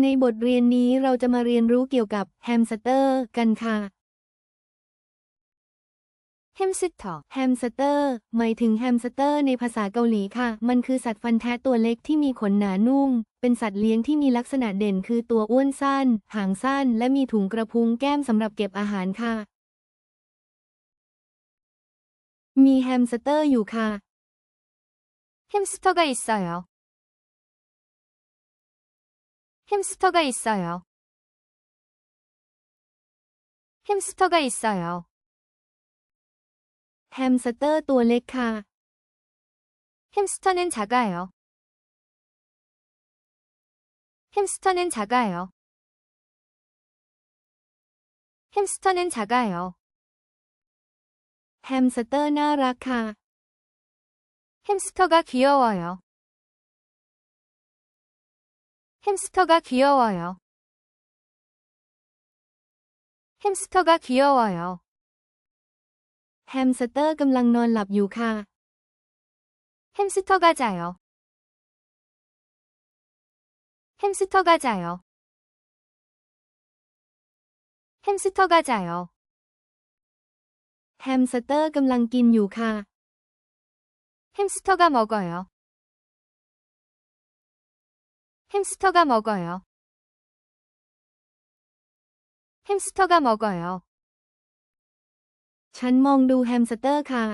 ในบทเรียนนี้เราจะมาเรียนรู้เกี่ยวกับแฮมสเตอร์กันค่ะแฮมสเตอร์หมายถึงแฮมสเตอร์ในภาษาเกาหลีค่ะมันคือสัตว์ฟันแทะตัวเล็กที่มีขนหนานุ่มเป็นสัตว์เลี้ยงที่มีลักษณะเด่นคือตัวอ้วนสั้นหางสั้นและมีถุงกระพุ้งแก้มสำหรับเก็บอาหารค่ะมีแฮมสเตอร์อยู่ค่ะ햄스터가 있어요. 햄스터가 있어요. 햄스터가 있어요. แฮมสเตอร์ตัวเล็กค่ะ 햄스터는 작아요. 햄스터는 작아요. 햄스터는 작아요. แฮมสเตอร์น่ารักค่ะ 햄스터가 귀여워요. 햄스터가 귀여워요. 햄스터가 귀여워요. แฮมสเตอร์กำลังนอนหลับอยู่ค่ะ 햄스터가 자요. 햄스터가 자요. 햄스터가 자요. แฮมสเตอร์กำลังกินอยู่ค่ะ 햄스터가 먹어요. 햄스터가 먹어요. 햄스터가 먹어요. ฉันมองดูแฮมสเตอร์ค่ะ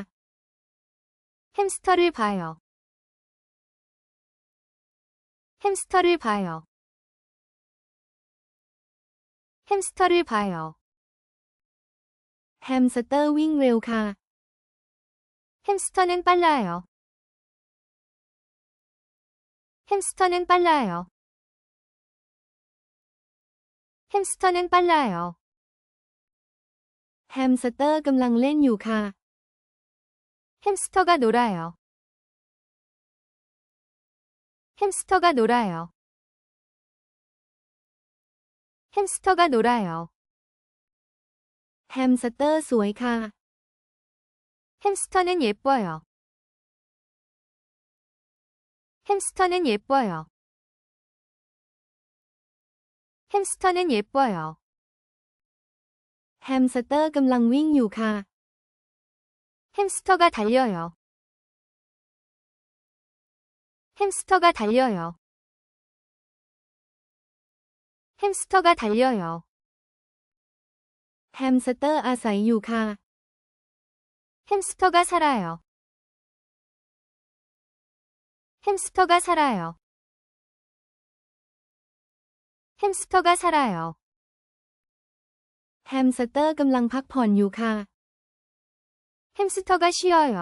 햄스터를 봐요. 햄스터를 봐요. 햄스터를 봐요. แฮมสเตอร์วิ่งเร็วค่ะ 햄스터는 빨라요. 햄스터는 빨라요. 햄스터는 빨라요. แฮมสเตอร์กำลังเล่นอยู่ค่ะ 햄스터가 놀아요. 햄스터가 놀아요. 햄스터가 놀아요. แฮมสเตอร์สวยค่ะ 햄스터는 예뻐요. 햄스터는 예뻐요. 햄스터는 예뻐요. แฮมสเตอร์กำลังวิ่งอยู่ค่ะ 햄스터가 달려요. 햄스터가 달려요. 햄스터가 달려요. แฮมสเตอร์อาศัยอยู่ค่ะ 햄스터가 살아요. 햄스터가 살아요. 햄스터가 살아요. แฮมสเตอร์กำลังพักผ่อนอยู่ค่ะ 햄스터가 쉬어요.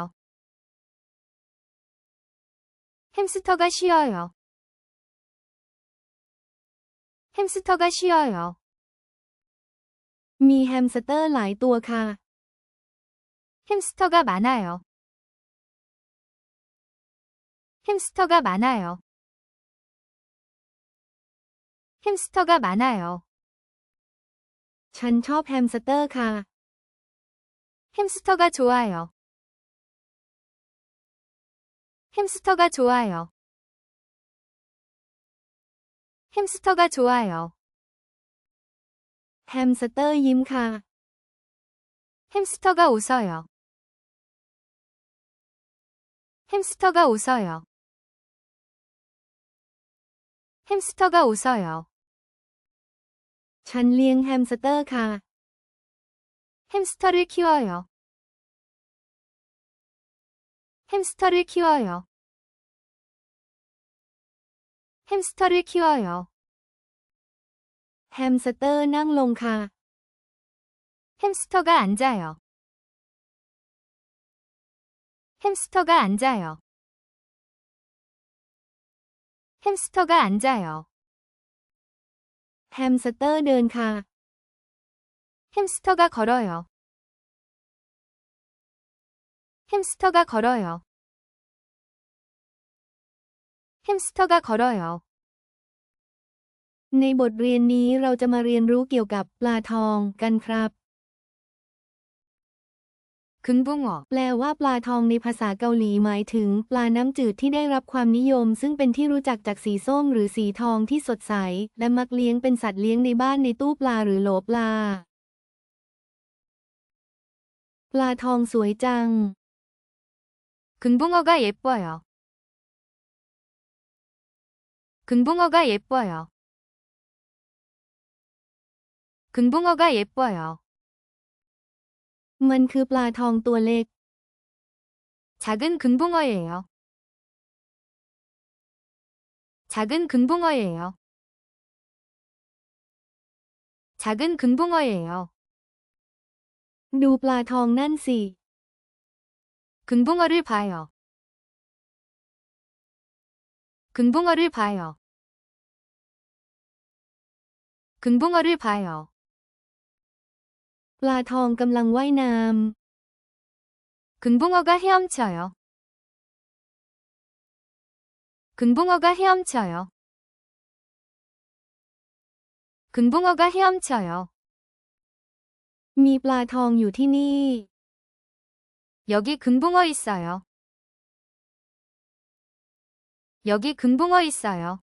햄스터가 쉬어요. 햄스터가 쉬어요. มีแฮมสเตอร์หลายตัวค่ะ 햄스터가 많아요. 햄스터가 많아요. 햄스터가 많아요. ฉันชอบแฮมสเตอร์ค่ะ 햄스터가 좋아요. 햄스터가 좋아요. 햄스터가 좋아요. แฮมสเตอร์ยิ้มค่ะ 햄스터가 웃어요. 햄스터가 웃어요. 햄스터가 웃어요. ฉันเลี้ยงแฮมสเตอร์ค่ะ 햄스터를 키워요. 햄스터를 키워요. 햄스터를 키워요. แฮมสเตอร์นั่งลงค่ะ 햄스터가 앉아요. 햄스터가 앉아요. 햄스터가 앉아요. แฮมสเตอร์เดินค่ะ 햄스터가 걸어요. 햄스터가 걸어요. 햄스터가 걸어요. ในบทเรียนนี้เราจะมาเรียนรู้เกี่ยวกับปลาทองกันครับ 그 금붕어, แปลว่าปลาทองในภาษาเกาหลีหมายถึงปลาน้ำจืดที่ได้รับความนิยมซึ่งเป็นที่รู้จักจากสีส้มหรือสีทองที่สดใสและมักเลี้ยงเป็นสัตว์เลี้ยงในบ้านในตู้ปลาหรือโหลปลาปลาทองสวยจัง 금붕어가 예뻐요. 금붕어가 예뻐요. 금붕어가 예뻐요. มันคือปลาทองตัวเล็ก 작은 금붕어예요. 작은 금붕어예요. 작은 금붕어예요. ดูปลาทองนั่นสิ 금붕어를 봐요. 금붕어를 봐요. 금붕어를 봐요. ปลาทองกำลังว่ายน้ 금붕어가 헤엄쳐요. 금붕어가 헤엄쳐요. 금붕어가 헤엄쳐요. ำมีปลาทองอยู่ที่นี่ 여기 금붕어 있어요. 여기 금붕어 있어요.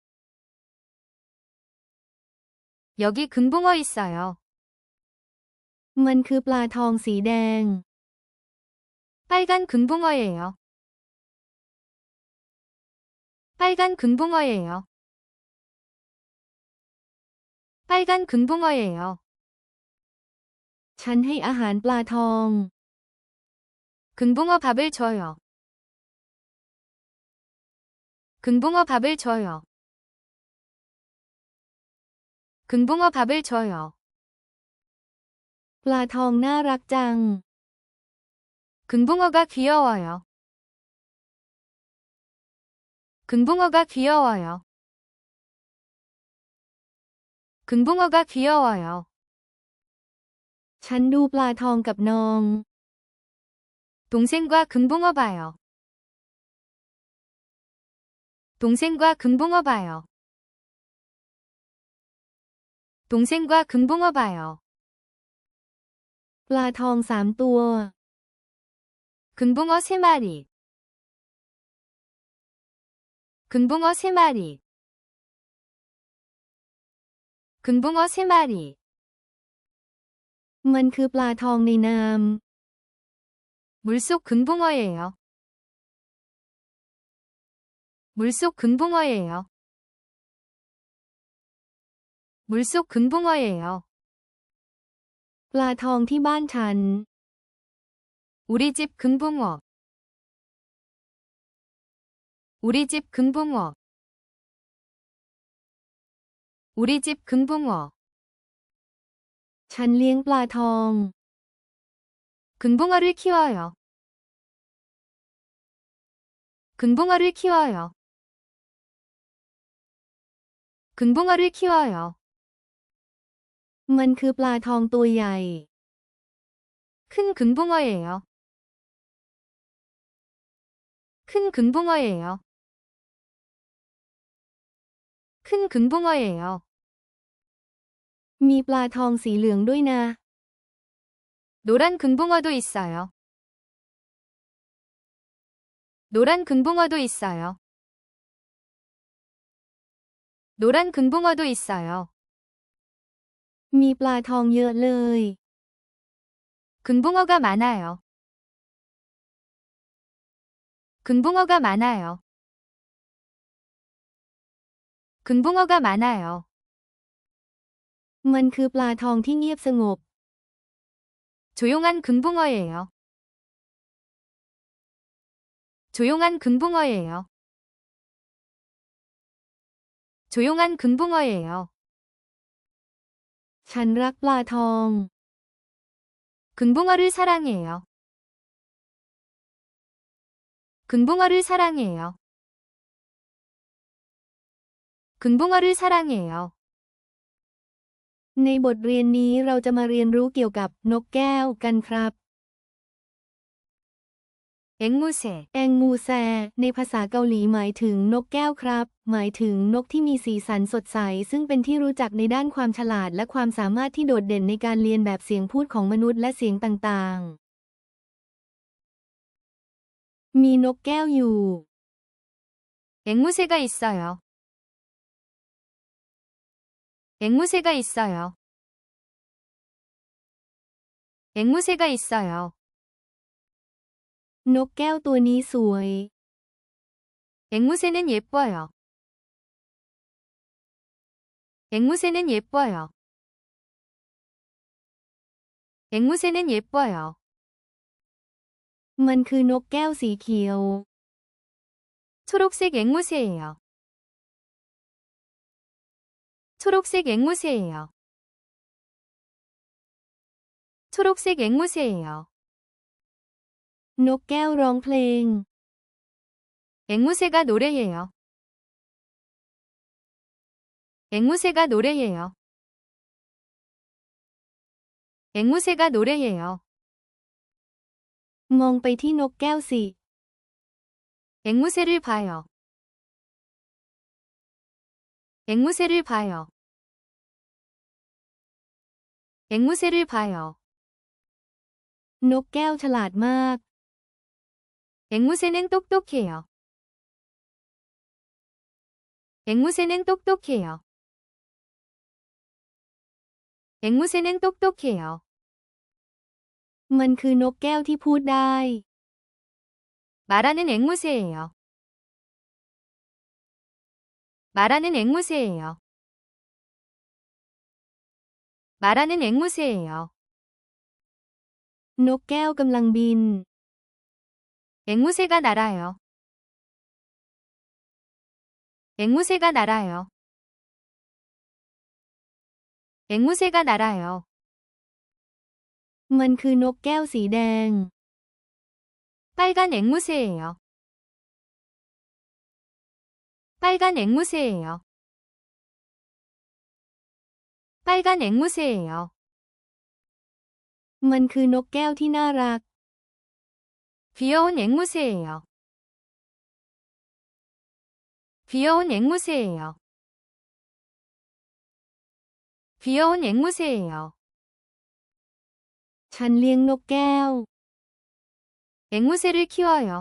여기 금붕어 있어요. มันคือปลาทองสีแดง 빨간 금붕어예요. 빨간 금붕어예요. 빨간 금붕어예요. ฉันให้อาหารปลาทอง 금붕어 밥을 줘요. 금붕어 밥을 줘요. 금붕어 밥을 줘요. ปลาทองน่ารักจัง 금붕어가 귀여워요. 금붕어가 귀여워요. 금붕어가 귀여워요. ฉันดูปลาทองกับน้อง 동생과 금붕어 봐요. 동생과 금붕어 봐요. 동생과 금붕어 봐요. ปลาทอง3 ตัว 금붕어 3마리. 금붕어 3마리. 금붕어 3마리. มันคือปลาทองในน้ 물속 금붕어예요. 물속 금붕어예요. 물속 금붕어예요. ำปลาทองที่บ้านฉัน 우리 집 금붕어. 우리 집 금붕어. 우리 집 금붕어. ฉันเลี้ยงปลาทอง 금붕어를 키워요. 금붕어를 키워요. 금붕어를 키워요. มันคือปลาทองตัวใหญ่ 큰 금붕어예요. 큰 금붕어예요. 큰 금붕어예요. มีปลาทองสีเหลืองด้วยนะ 노란 금붕어도 있어요. 노란 금붕어도 있어요. 노란 금붕어도 있어요. มีปลาทองเยอะเลย 금붕어가 많아요. 금붕어가 많아요. 금붕어가 많아요. มันคือปลาทองที่เงียบสงบ 조용한 금붕어예요. 조용한 금붕어예요. 조용한 금붕어예요. ฉันรักปลาทอง 금붕어를 사랑해요. 금붕어를 사랑해요. 금붕어를 사랑해요. ในบทเรียนนี้เราจะมาเรียนรู้เกี่ยวกับนกแก้วกันครับ 앵무새, แองมูแซในภาษาเกาหลีหมายถึงนกแก้วครับ หมายถึงนกที่มีสีสันสดใสซึ่งเป็นที่รู้จักในด้านความฉลาดและความสามารถที่โดดเด่นในการเรียนแบบเสียงพูดของมนุษย์และเสียงต่างๆ มีนกแก้วอยู่ 앵무새가 있어요. 앵무새가 있어요. 앵무새가 있어요. นกแก้วตัวนี้สวย 앵무새는 예뻐요. 앵무새는 예뻐요. 앵무새는 예뻐요. มันคือนกแก้วสีเขียว 초록색 앵무새예요. 초록색 앵무새예요. 초록색 앵무새예요. นกแก้วร้องเพลง 앵무새가 노래해요. 앵무새가 노래해요. 앵무새가 노래해요. มองไปที่นกแก้วสิ 앵무새를 봐요. 앵무새를 봐요. 앵무새를 봐요. นกแก้วฉลาดมาก 앵무새는 똑똑해요. 앵무새는 똑똑해요. 앵무새는 똑똑해요. มันคือนกแก้วที่พูดได้ 말하는 앵무새예요. 말하는 앵무새예요. 말하는 앵무새예요. นกแก้วกำลังบิน 앵무새가 날아요. 앵무새가 날아요. 앵무새가 날아요. มันคือนกแก้วสีแดง 빨간 앵무새예요. 빨간 앵무새예요. 빨간 앵무새예요. มันคือนกแก้วที่น่ารัก 귀여운 앵무새예요. 귀여운 앵무새예요. 귀여운 앵무새예요. ฉันเลี้ยงนกแก้ว 앵무새를 키워요.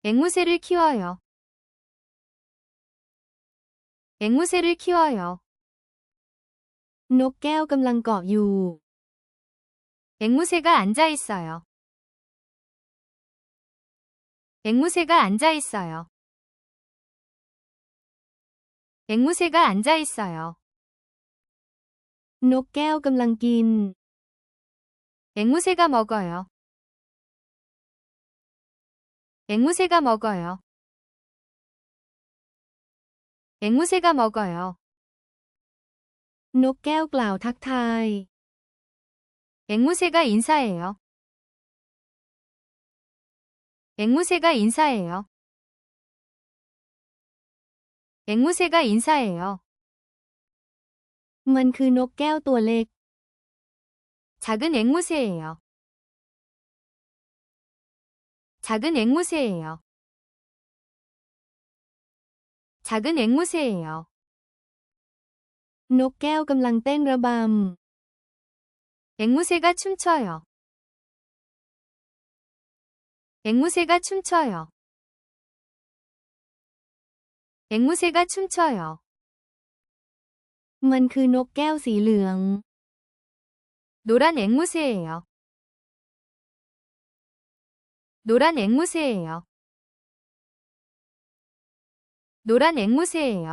앵무새를 키워요. 앵무새를 키워요. นกแก้วกำลังเกาะอยู่ 앵무새가 앉아 있어요. 앵무새가 앉아 있어요. 앵무새가 앉아 있어요. นกแก้วกำลังกิน 앵무새가 먹어요. 앵무새가 먹어요. 앵무새가 먹어요. นกแก้วกล่าวทักทาย 앵무새가 인사해요. 앵무새가 인사해요. 앵무새가 인사해요. มันคือนกแก้วตัวเล็ก 작은 앵무새예요. 작은 앵무새예요. 작은 앵무새예요. นกแก้วกำลังเต้นระบำ 앵무새가 춤춰요. 앵무새가 춤춰요. 앵무새가 춤춰요. มันคือนกแก้วสีเหลือง 노란 앵무새예요. 노란 앵무새예요. 노란 앵무새예요.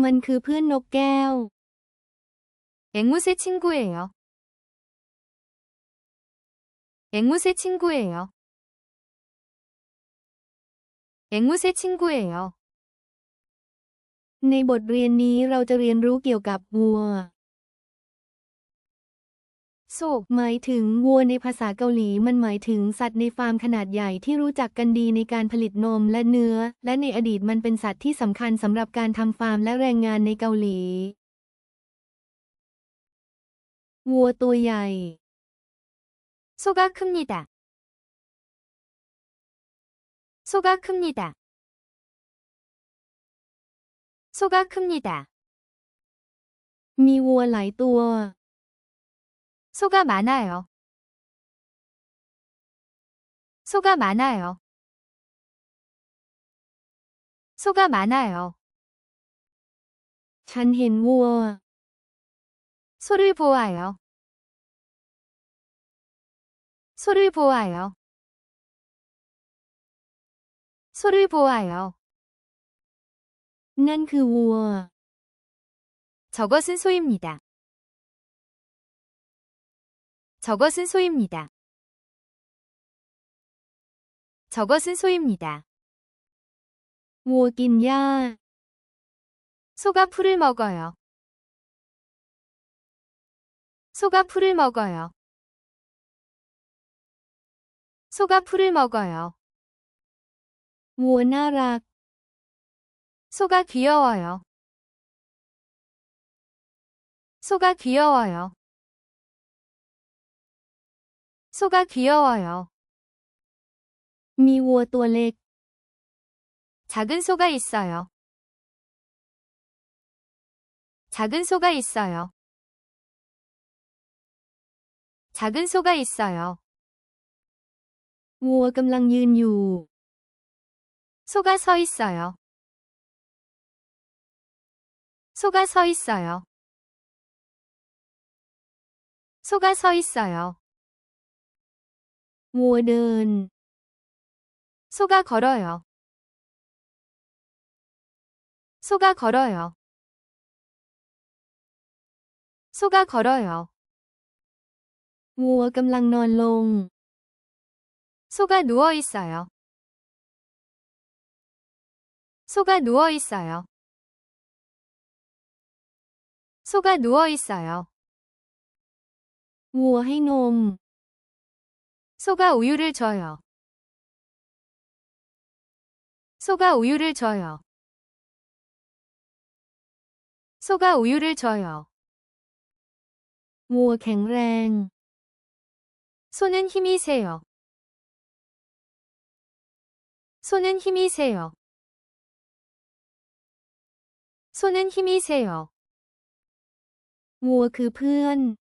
มันคือเพื่อนนกแก้ว 앵무새 친구예요. 앵무새 친구예요. 앵무새 친구예요. ในบทเรียนนี้เราจะเรียนรู้เกี่ยวกับวัว 소, หมายถึงวัวในภาษาเกาหลีมันหมายถึงสัตว์ในฟาร์มขนาดใหญ่ที่รู้จักกันดีในการผลิตนมและเนื้อ และในอดีตมันเป็นสัตว์ที่สำคัญสำหรับการทำฟาร์มและแรงงานในเกาหลี วัวตัวใหญ่ 소가 큽니다. 소가 큽니다. 소가 큽니다. มีวัวหลายตัว 소가 많아요. 소가 많아요. 소가 많아요. ฉันเห็นวัว 소를 보아요. 소를 보아요. 소를 보아요. นั่นคือวัว 저것은 소입니다. 저것은 소입니다. 저것은 소입니다. วัวกินหญ้า 소가 풀을 먹어요. 소가 풀을 먹어요. 소가 풀을 먹어요. วัวน่ารัก 소가 귀여워요. 소가 귀여워요. 소가 귀여워요. มีวัวตัวเล็ก 작은 소가 있어요. 작은 소가 있어요. 작은 소가 있어요. วัวกำลังยืนอยู่ 소가 서 있어요. 소가 서 있어요. 소가 서 있어요. วัวเดิน 소가 걸어요. 소가 걸어요. 소가 걸어요. วัวกำลังนอนลง 소가 누워 있어요. 소가 누워 있어요. 소가 누워 있어요. วัวให้นม 소가 우유를 줘요. 소가 우유를 줘요. 소가 우유를 줘요. วัวแข็งแรง 소는 힘이 세요. 소는 힘이 세요. 소는 힘이 세요. วัวคือเพื่อน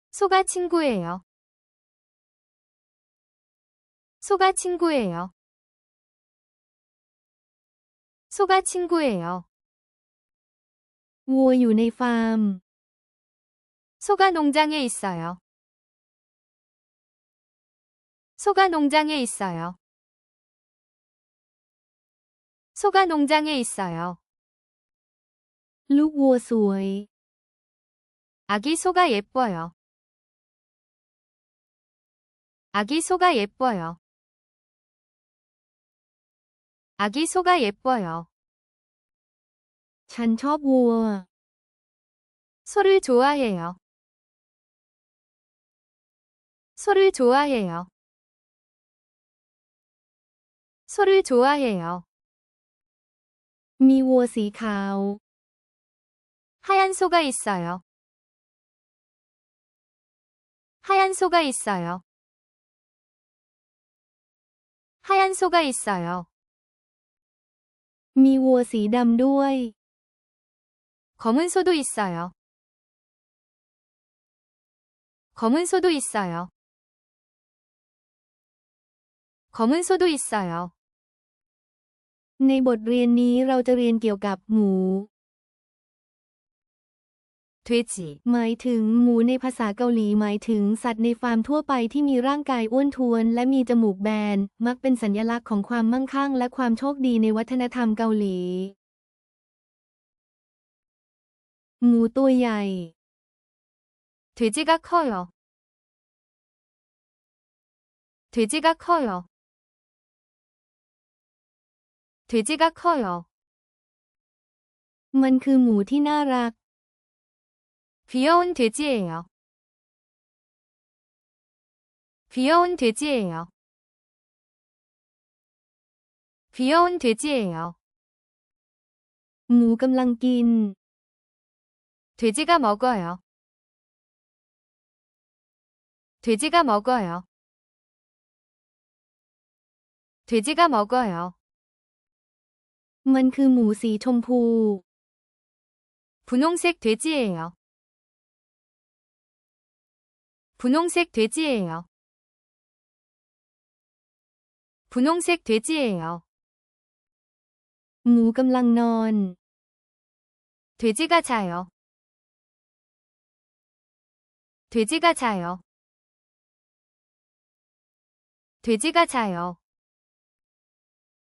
소가 친구예요. 소가 친구예요. 소가 친구예요. วัวอยู่ในฟาร์ม 소가 농장에 있어요. 소가 농장에 있어요. 소가 농장에 있어요. ลูกวัวสวย 아기 소가 예뻐요. 아기 소가 예뻐요. 아기 소가 예뻐요. ฉันชอบวัว 소를 좋아해요. 소를 좋아해요. 소를 좋아해요. มีวัวสีขาว 하얀 소가 있어요. 하얀 소가 있어요. 하얀 소가 있어요. มีวัวสีดำด้วย 검은 소도 있어요. 검은 소도 있어요. 검은 소도 있어요. ในบทเรียนนี้เราจะเรียนเกี่ยวกับหมู 돼지, หมายถึงหมูในภาษาเกาหลีหมายถึงสัตว์ในฟาร์มทั่วไปที่มีร่างกายอ้วนท้วนและมีจมูกแบนมักเป็นสัญลักษณ์ของความมั่งคั่งและความโชคดีในวัฒนธรรมเกาหลี หมูตัวใหญ่ 돼지가 커요. 돼지가 커요. 돼지가 커요. มันคือหมูที่น่ารัก 귀여운 돼지예요. 귀여운 돼지예요. 귀여운 돼지예요. หมูกำลังกิน 돼지가 먹어요. 돼지가 먹어요. 돼지가 먹어요. มันคือหมูสีชมพู 분홍색 돼지예요. 분홍색 돼지예요. 분홍색 돼지예요. หมูกำลังนอน 돼지가 자요. 돼지가 자요. 돼지가 자요.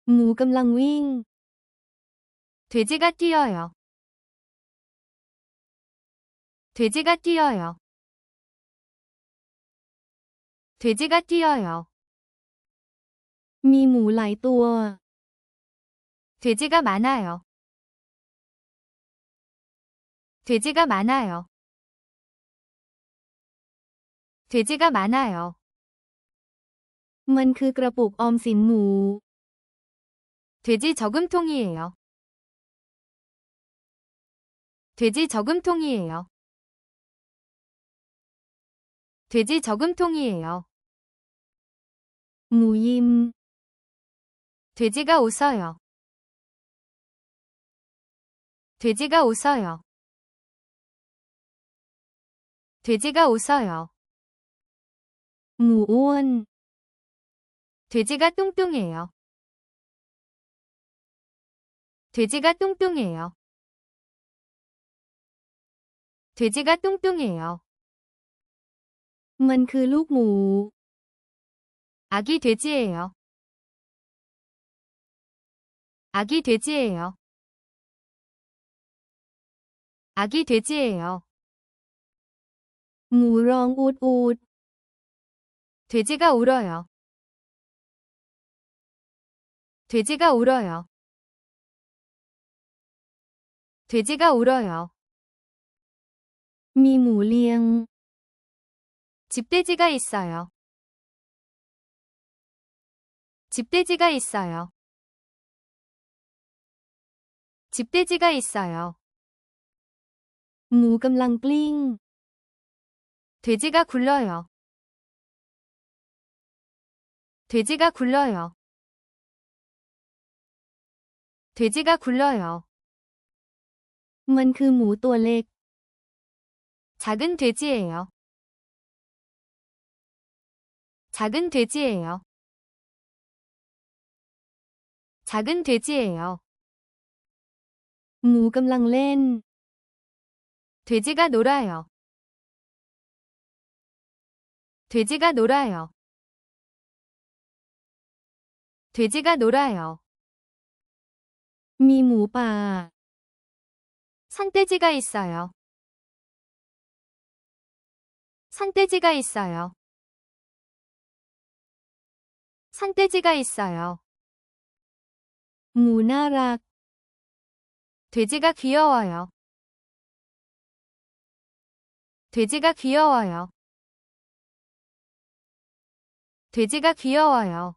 หมูกำลังวิ่ง 돼지가 뛰어요. 돼지가 뛰어요. 돼지가 뛰어요. มีหมูหลายตัว 돼지가 많아요. 돼지가 많아요. 돼지가 많아요. มันคือกระปุกออมสินหมู 돼지 저금통이에요. 돼지 저금통이에요. 돼지 저금통이에요. หมูยิ้ม 돼지가 웃어요. 돼지가 웃어요. 돼지가 웃어요. หมูอ้วน 돼지가 뚱뚱해요. 돼지가 뚱뚱해요. 돼지가 뚱뚱해요. มันคือลูกหมู 아기 돼지예요. 아기 돼지예요. 아기 돼지예요. หมูร้องอูดอูด 돼지가 울어요. 돼지가 울어요. 돼지가 울어요. มีหมูเลี้ยง 집돼지가 있어요. 집돼지가 있어요. 집돼지가 있어요. หมูกำลังกลิ้ง 돼지가 굴러요. 돼지가 굴러요. 돼지가 굴러요. มันคือหมูตัวเล็ก 작은 돼지예요. 작은 돼지예요. 작은 돼지예요. หมูกำลังเล่น 돼지가 놀아요. 돼지가 놀아요. 돼지가 놀아요. มีหมูป่า 산돼지가 있어요. 산돼지가 있어요. 산돼지가 있어요. หมูน่ารัก 돼지가 귀여워요. 돼지가 귀여워요. 돼지가 귀여워요.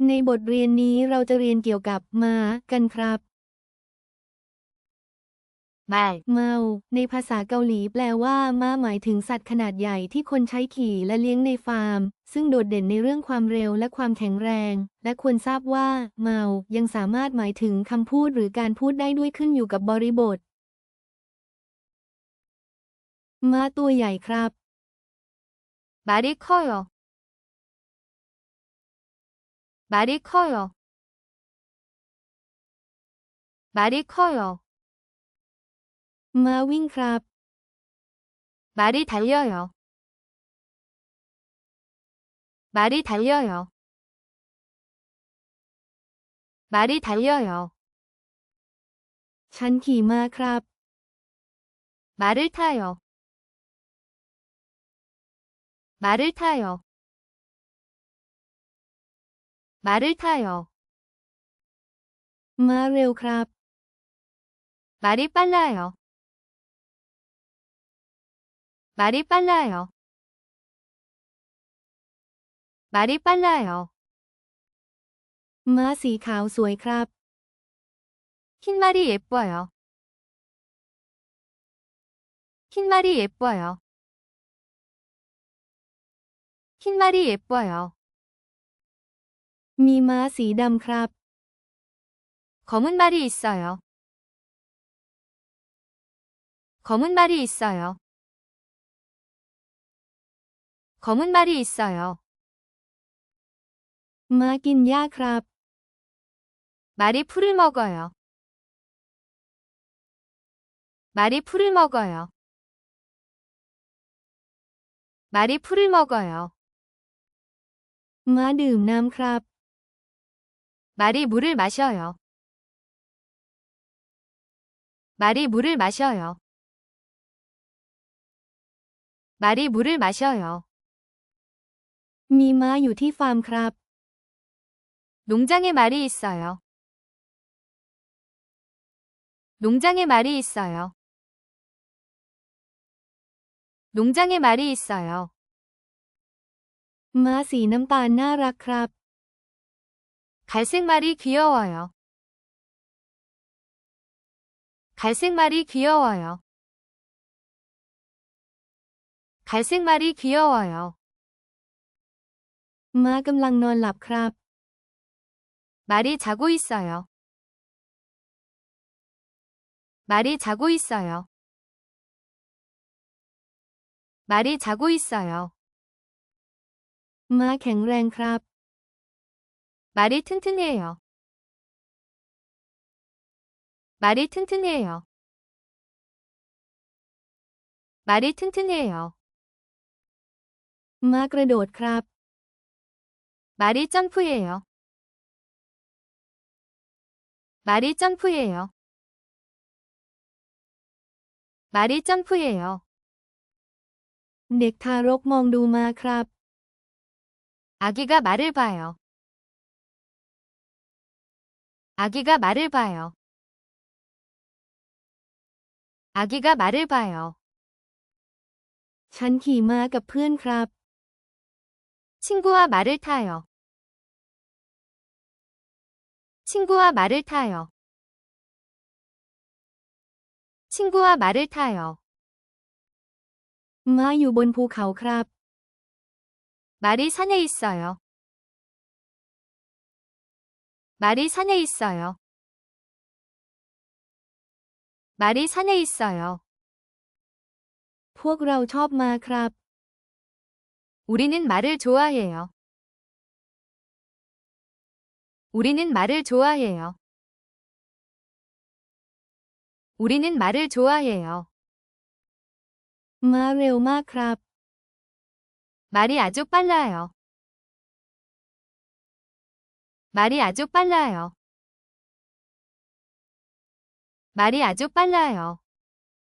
ในบทเรียนนี้เราจะเรียนเกี่ยวกับม้ากันครับ 말, เมา ในภาษาเกาหลีแปลว่าม้าหมายถึงสัตว์ขนาดใหญ่ที่คนใช้ขี่และเลี้ยงในฟาร์ม ซึ่งโดดเด่นในเรื่องความเร็วและความแข็งแรง และควรทราบว่า เมายังสามารถหมายถึงคำพูดหรือการพูดได้ด้วยขึ้นอยู่กับบริบท ม้าตัวใหญ่ครับ 말이 커요. 말이 커요. 말이 커요. ม้าวิ่งครับ 말이 달려요. 말이 달려요. 말이 달려요. ฉันขี่ม้าครับ 말을 타요. 말을 타요. 말을 타요. ม้าเร็วครับ 말이 빨라요. 말이 빨라요. 말이 빨라요. ม้าสีขาวสวยครับ 흰말이 예뻐요. 흰말이 예뻐요. 흰말이 예뻐요. มีม้าสีดำครับ 검은 말이 있어요. 검은 말이 있어요. 검은 말이 있어요. ม้ากินหญ้าครับ 말이 풀을 먹어요. 말이 풀을 먹어요. 말이 풀을 먹어요. ม้าดื่มน้ำครับ 말이 물을 마셔요. 말이 물을 마셔요. 말이 물을 마셔요. มีม้าอยู่ที่ฟาร์มครับ 농장에 말이 있어요. 농장에 말이 있어요. 농장에 말이 있어요. ม้าสีน้ำตาลน่ารักครับ 갈색 말이 귀여워요. 갈색 말이 귀여워요. 갈색 말이 귀여워요. ม้ากำลังนอนหลับครับ 말이 자고 있어요. 말이 자고 있어요. 말이 자고 있어요. ม้าแข็งแรงครับ 말이 튼튼해요. 말이 튼튼해요. 말이 튼튼해요. ม้ากระโดดครับ 말이 점프해요. 말이 점프해요. 말이 점프해요. เด็กทารกมองดูม้าครับ 아기가 말을 봐요. 아기가 말을 봐요. 아기가 말을 봐요. ฉันขี่ม้ากับเพื่อนครับ 친구와 말을 타요. 친구와 말을 타요. 친구와 말을 타요. ม้าอยู่บนภูเขาครับ 말이 산에 있어요. 말이 산에 있어요. 말이 산에 있어요. พวกเราชอบม้าครับ 우리는 말을 좋아해요. 우리는 말을 좋아해요. 우리는 말을 좋아해요. ม้าเร็วมากครับ 말이 아주 빨라요. 말이 아주 빨라요. 말이 아주 빨라요.